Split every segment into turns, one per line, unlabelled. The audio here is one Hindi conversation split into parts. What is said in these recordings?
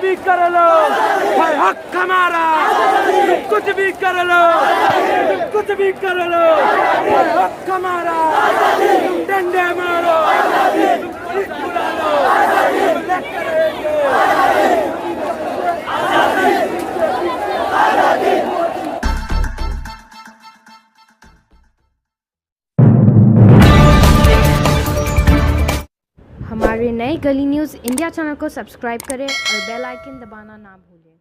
भी कर लो, है हक हमारा। कुछ भी कर लो, कुछ भी कर लो, है हक हमारा। डंडे मारो, पुलिस बुला लो, लेकर रहेंगे।
हमारे नए गली न्यूज़ इंडिया चैनल को सब्सक्राइब करें और बेल आइकन दबाना ना भूलें।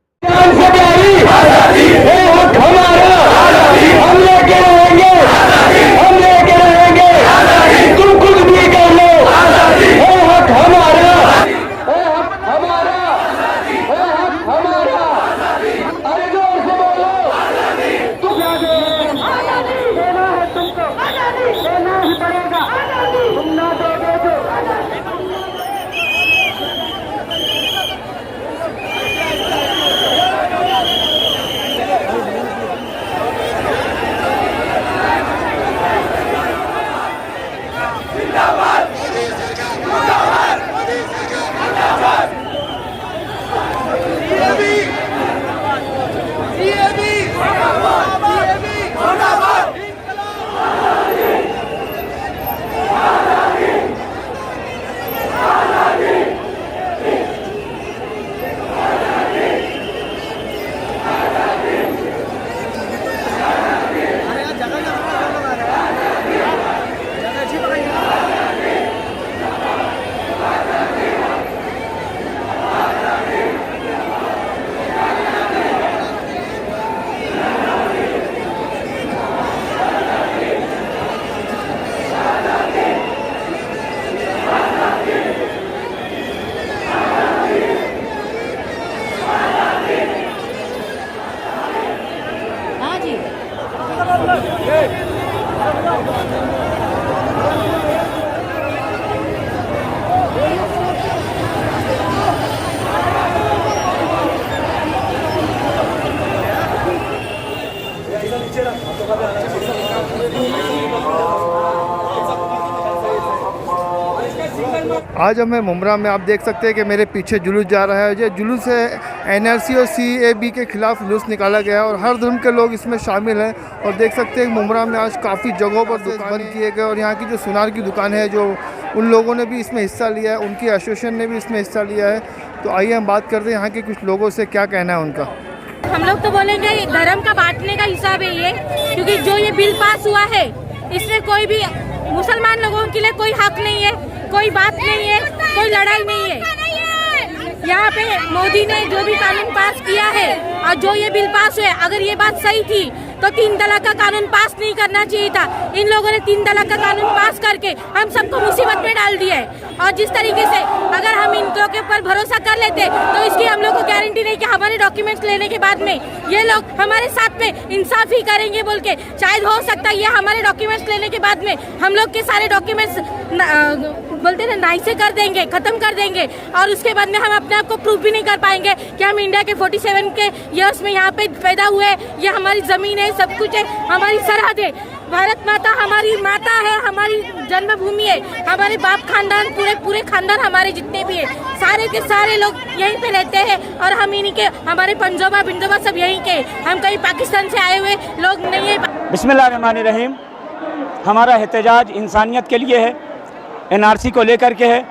तुम कुछ भी कर लो, हक हमारा, हक हमारा। अरे जोर से बोलो, तुम देना है, तुमको देना ही पड़ेगा। तुम ना दोगे तो
आज हमें मुमरा में आप देख सकते हैं कि मेरे पीछे जुलूस जा रहा है। ये जुलूस है एनआरसी और सीएबी के खिलाफ जुलूस निकाला गया है और हर धर्म के लोग इसमें शामिल हैं। और देख सकते हैं मुमरा में आज काफ़ी जगहों पर दुकान बंद किए गए और यहाँ की जो सुनार की दुकान है, जो उन लोगों ने भी इसमें हिस्सा लिया है, उनकी एसोसिएशन ने भी इसमें हिस्सा लिया है। तो आइए हम बात करते हैं यहाँ के कुछ लोगों से, क्या कहना है उनका।
हम लोग तो बोलेंगे धर्म का बांटने का हिसाब है ये, क्योंकि जो ये बिल पास हुआ है इसमें कोई भी मुसलमान लोगों के लिए कोई हक नहीं है, कोई बात नहीं है, कोई लड़ाई नहीं है। यहाँ पे मोदी ने जो भी कानून पास किया है और जो ये बिल पास हुआ है, अगर ये बात सही थी तो 3 तलाक का कानून पास नहीं करना चाहिए था। इन लोगों ने 3 तलाक का कानून पास करके हम सबको मुसीबत में डाल दिया है। और जिस तरीके से अगर हम इन लोगों के ऊपर भरोसा कर लेते तो इसकी हम लोग को गारंटी नहीं कि हमारे डॉक्यूमेंट्स लेने के बाद में ये लोग हमारे साथ में इंसाफ ही करेंगे बोल के। शायद हो सकता है ये हमारे डॉक्यूमेंट्स लेने के बाद में हम लोग के सारे डॉक्यूमेंट्स बोलते ना नाई से कर देंगे, खत्म कर देंगे और उसके बाद में हम अपने आप को प्रूव भी नहीं कर पाएंगे कि हम इंडिया के 47 के ईयर्स में यहाँ पे पैदा हुए। ये हमारी जमीन है, सब कुछ है, हमारी सरहद है। भारत माता हमारी माता है, हमारी जन्मभूमि है। हमारे बाप खानदान पूरे खानदान हमारे जितने भी है, सारे के सारे लोग यहीं पे रहते हैं और हम इन्हीं के, हमारे पंजोबा बिंदोबा सब यहीं के। हम कहीं पाकिस्तान से आए हुए लोग नहीं है।
बिस्मिल्लाहिर्रहमानिर्रहीम। हमारा एहतजाज इंसानियत के लिए है, एनआरसी को लेकर के है।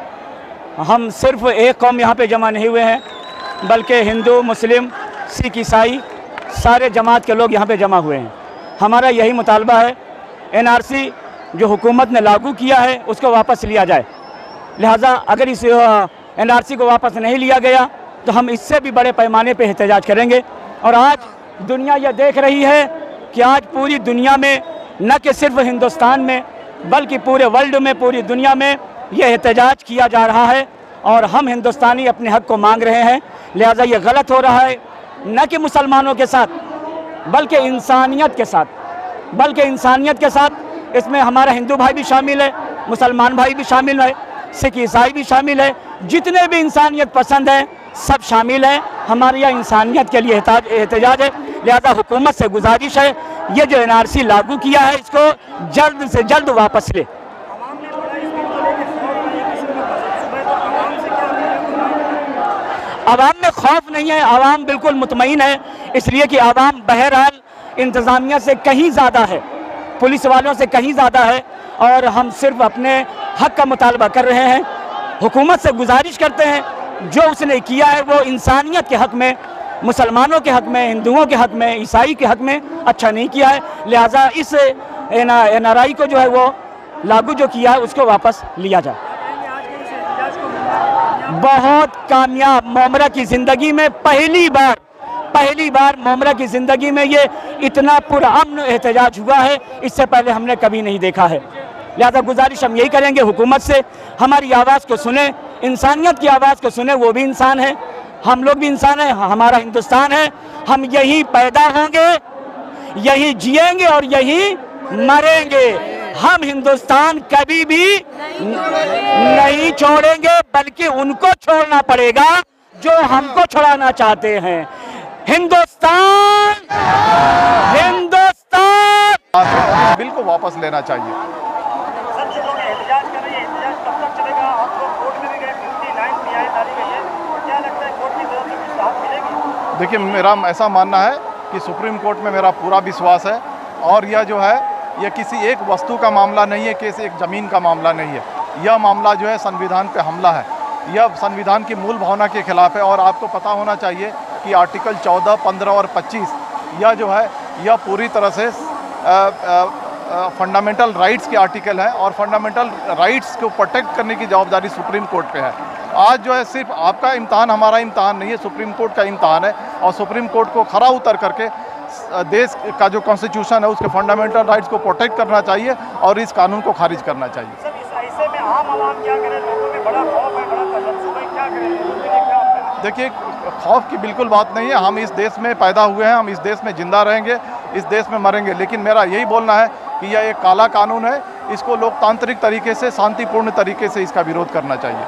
हम सिर्फ एक कौम यहाँ पे जमा नहीं हुए हैं, बल्कि हिंदू, मुस्लिम, सिख, ईसाई सारे जमात के लोग यहाँ पे जमा हुए हैं। हमारा यही मुतालबा है, एनआरसी जो हुकूमत ने लागू किया है उसको वापस लिया जाए। लिहाजा अगर इस एनआरसी को वापस नहीं लिया गया तो हम इससे भी बड़े पैमाने पे एहतजाज करेंगे। और आज दुनिया यह देख रही है कि आज पूरी दुनिया में, न कि सिर्फ हिंदुस्तान में बल्कि पूरे वर्ल्ड में, पूरी दुनिया में यह एहतजाज किया जा रहा है और हम हिंदुस्तानी अपने हक को मांग रहे हैं। लिहाजा ये गलत हो रहा है, न कि मुसलमानों के साथ बल्कि इंसानियत के साथ। इसमें हमारा हिंदू भाई भी शामिल है, मुसलमान भाई भी शामिल है, सिख ईसाई भी शामिल है, जितने भी इंसानियत पसंद हैं सब शामिल हैं। हमारे यहाँ इंसानियत के लिए एहतजाज है। लिहाजा हुकूमत से गुजारिश है, ये जो एनआरसी लागू किया है इसको जल्द से जल्द वापस ले। आवाम में खौफ नहीं है, आवाम बिल्कुल मुतमईन है, इसलिए कि आवाम बहरहाल इंतज़ामिया से कहीं ज़्यादा है, पुलिस वालों से कहीं ज़्यादा है, और हम सिर्फ अपने हक का मुतालबा कर रहे हैं। हुकूमत से गुजारिश करते हैं जो उसने किया है वो इंसानियत के हक में, मुसलमानों के हक में, हिंदुओं के हक में, ईसाई के हक में अच्छा नहीं किया है, लिहाजा इस NRI को जो है वो लागू जो किया है उसको वापस लिया जाए। बहुत कामयाब, मोमरा की ज़िंदगी में पहली बार मोमरा की ज़िंदगी में ये इतना पुरअमन एहतजाज हुआ है, इससे पहले हमने कभी नहीं देखा है। लिहाजा गुजारिश हम यही करेंगे हुकूमत से, हमारी आवाज़ को सुने, इंसानियत की आवाज़ को सुने, वो भी इंसान है, हम लोग भी इंसान हैं, हमारा हिंदुस्तान है, हम यही पैदा होंगे, यही जिएंगे और यही मरेंगे। हम हिंदुस्तान कभी भी नहीं छोड़ेंगे, बल्कि उनको छोड़ना पड़ेगा जो हमको छुड़ाना चाहते हैं। हिंदुस्तान
बिल को वापस लेना चाहिए। देखिए, मेरा ऐसा मानना है कि सुप्रीम कोर्ट में मेरा पूरा विश्वास है, और यह जो है यह किसी एक वस्तु का मामला नहीं है, किसी एक ज़मीन का मामला नहीं है, यह मामला जो है संविधान पे हमला है, यह संविधान की मूल भावना के खिलाफ है। और आपको पता होना चाहिए कि आर्टिकल 14, 15 और 25 यह जो है यह पूरी तरह से फंडामेंटल राइट्स के आर्टिकल है, और फंडामेंटल राइट्स को प्रोटेक्ट करने की जवाबदारी सुप्रीम कोर्ट पे है। आज जो है सिर्फ आपका इम्तहान हमारा इम्तहान नहीं है, सुप्रीम कोर्ट का इम्तहान है, और सुप्रीम कोर्ट को खरा उतर करके देश का जो कॉन्स्टिट्यूशन है उसके फंडामेंटल राइट्स को प्रोटेक्ट करना चाहिए और इस कानून को खारिज करना चाहिए।
ऐसे में आम आवाम क्या करे, लोगों में बड़ा खौफ है, बड़ा तशद्दुद है, क्या करें?
देखिए, खौफ की बिल्कुल बात नहीं है, हम इस देश में पैदा हुए हैं, हम इस देश में जिंदा रहेंगे, इस देश में मरेंगे, लेकिन मेरा यही बोलना है कि यह एक काला कानून है, इसको लोकतांत्रिक तरीके से, शांतिपूर्ण तरीके से इसका विरोध करना चाहिए।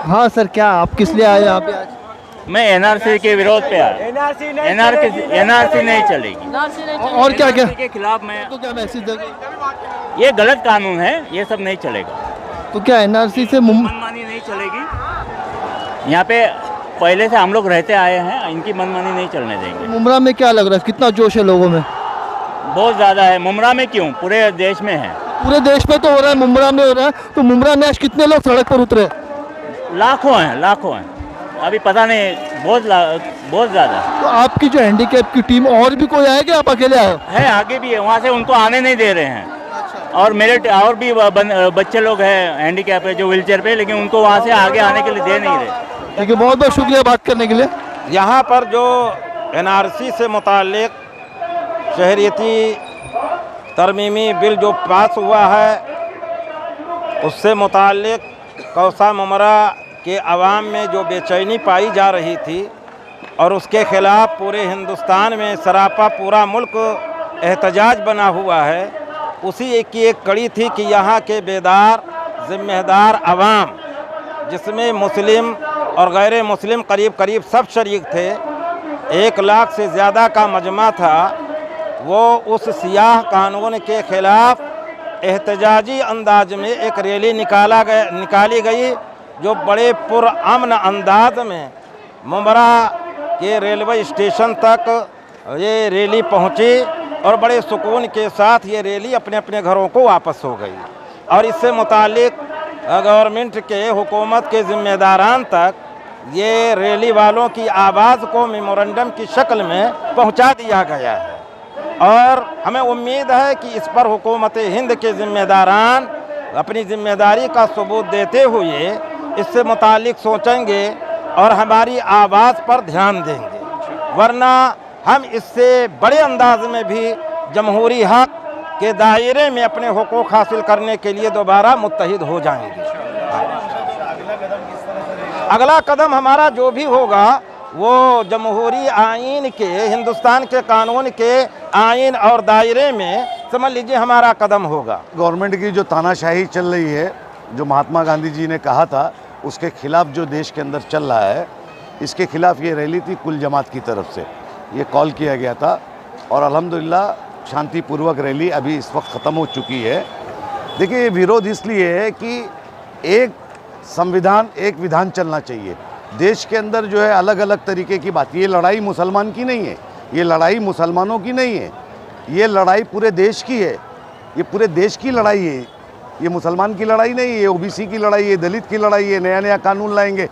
हाँ सर, क्या आप किस लिए आए यहाँ पे आज?
मैं NRC के विरोध पे आया। NRC नहीं चलेगी।
और क्या क्या
के खिलाफ मैं
तो क्या मैसेज देंगे?
ये गलत कानून है, ये सब नहीं चलेगा।
तो क्या NRC से
मनमानी नहीं चलेगी। यहाँ पे पहले से हम लोग रहते आए हैं, इनकी मनमानी नहीं चलने देंगे।
मुमरा में क्या लग रहा है, कितना जोश है लोगों में?
बहुत ज़्यादा है। मुमरा में क्यों, पूरे देश में है।
पूरे देश में तो हो रहा है, मुमरा में हो रहा है, तो मुमरा में आज कितने लोग सड़क पर उतरे?
लाखों हैं, अभी पता नहीं, बहुत ज़्यादा।
तो आपकी जो हैंडीकैप की टीम, और भी कोई आए कि आप अकेले आए?
है, आगे भी है, वहाँ से उनको आने नहीं दे रहे हैं। और मेरे और भी बच्चे लोग हैं हैंडीकैप है जो व्हीलचेयर पे, लेकिन उनको वहाँ से आगे आने के लिए दे नहीं रहे।
ठीक है, बहुत बहुत शुक्रिया बात करने के लिए।
यहाँ पर जो NRC से मुताल्लिक शहरियती तरमीमी बिल जो पास हुआ है, उससे मुताल्लिक कौसा मुमरा के अवाम में जो बेचैनी पाई जा रही थी, और उसके ख़िलाफ़ पूरे हिंदुस्तान में सरापा पूरा मुल्क एहतजाज बना हुआ है, उसी की एक कड़ी थी कि यहाँ के बेदार ज़िम्मेदार अवाम, जिसमें मुस्लिम और गैर मुस्लिम करीब करीब सब शरीक थे, 1 लाख से ज़्यादा का मजमा था, वो उस सियाह कानून के ख़िलाफ़ एहतजाजी अंदाज में एक रैली निकाली गई, जो बड़े पुरअमन अंदाज में मुमरा के रेलवे स्टेशन तक ये रैली पहुंची, और बड़े सुकून के साथ ये रैली अपने अपने घरों को वापस हो गई। और इससे मुतालिक गवर्नमेंट के, हुकूमत के ज़िम्मेदारान तक ये रैली वालों की आवाज़ को मेमोरेंडम की शक्ल में पहुंचा दिया गया है, और हमें उम्मीद है कि इस पर हुकूमत हिंद के ज़िम्मेदारान अपनी ज़िम्मेदारी का सबूत देते हुए इससे मुतालिक सोचेंगे और हमारी आवाज़ पर ध्यान देंगे, वरना हम इससे बड़े अंदाज में भी जमहूरी हक के दायरे में अपने हुकूक हासिल करने के लिए दोबारा मुत्तहिद हो जाएंगे। अगला कदम हमारा जो भी होगा वो जमहूरी आइन के, हिंदुस्तान के कानून के आइन और दायरे में समझ लीजिए हमारा कदम होगा।
गवर्नमेंट की जो तानाशाही चल रही है, जो महात्मा गांधी जी ने कहा था, उसके खिलाफ जो देश के अंदर चल रहा है, इसके खिलाफ ये रैली थी कुल जमात की तरफ से, ये कॉल किया गया था, और अल्हम्दुलिल्लाह शांतिपूर्वक रैली अभी इस वक्त ख़त्म हो चुकी है। देखिए, ये विरोध इसलिए है कि एक संविधान, एक विधान चलना चाहिए, देश के अंदर जो है अलग अलग तरीके की बात, ये लड़ाई मुसलमान की नहीं है, ये लड़ाई मुसलमानों की नहीं है, ये लड़ाई पूरे देश की है, ये पूरे देश की लड़ाई है, ये मुसलमान की लड़ाई नहीं है, ये ओबीसी की लड़ाई है, दलित की लड़ाई है। नया नया कानून लाएंगे,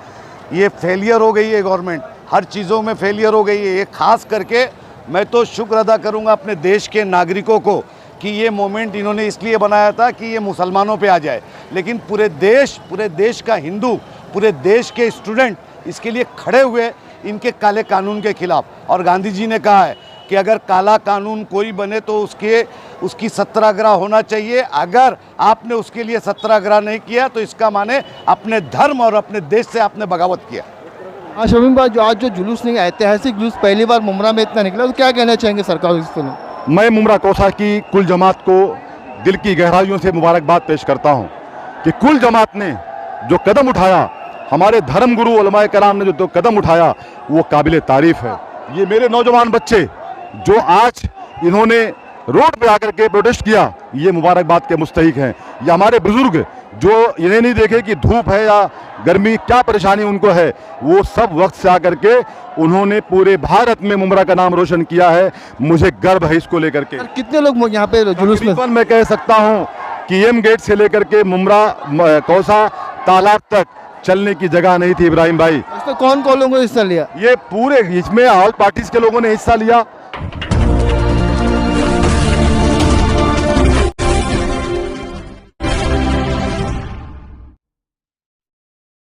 ये फेलियर हो गई है गवर्नमेंट, हर चीज़ों में फेलियर हो गई है। ये खास करके मैं तो शुक्र अदा करूंगा अपने देश के नागरिकों को कि ये मोमेंट इन्होंने इसलिए बनाया था कि ये मुसलमानों पे आ जाए, लेकिन पूरे देश का हिंदू, पूरे देश के स्टूडेंट इसके लिए खड़े हुए इनके काले कानून के खिलाफ। और गांधी जी ने कहा है कि अगर काला कानून कोई बने तो उसकी सत्याग्रह होना चाहिए। अगर आपने उसके लिए सत्याग्रह नहीं किया तो इसका माने अपने धर्म और अपने देश से आपने बगावत किया।
हाँ शमीम भाई, जो आज जो जुलूस निकला, ऐतिहासिक जुलूस पहली बार मुमरा में इतना निकला, तो क्या कहना चाहेंगे सरकार इस पर?
मैं मुमरा कौसा की कुल जमात को दिल की गहराइयों से मुबारकबाद पेश करता हूं कि कुल जमात ने जो कदम उठाया, हमारे धर्म गुरु उलमाए कराम ने जो कदम उठाया, वो काबिल तारीफ है। ये मेरे नौजवान बच्चे जो आज इन्होंने रोड पे आकर के प्रोटेस्ट किया, ये मुबारकबाद के मुस्तहिक हैं। ये हमारे बुजुर्ग जो इन्हें नहीं देखे कि धूप है या गर्मी, क्या परेशानी उनको है, वो सब वक्त से आकर के उन्होंने पूरे भारत में मुमरा का नाम रोशन किया है। मुझे गर्व है इसको लेकर के।
कितने लोग यहाँ पे जुलूस में?
मैं कह सकता हूँ कि एम गेट से लेकर के मुमरा कौसा तालाब तक चलने की जगह नहीं थी इब्राहिम भाई।
इसमें कौन कौन लोगों ने हिस्सा लिया?
ये पूरे, इसमें ऑल पार्टीज के लोगों ने हिस्सा लिया।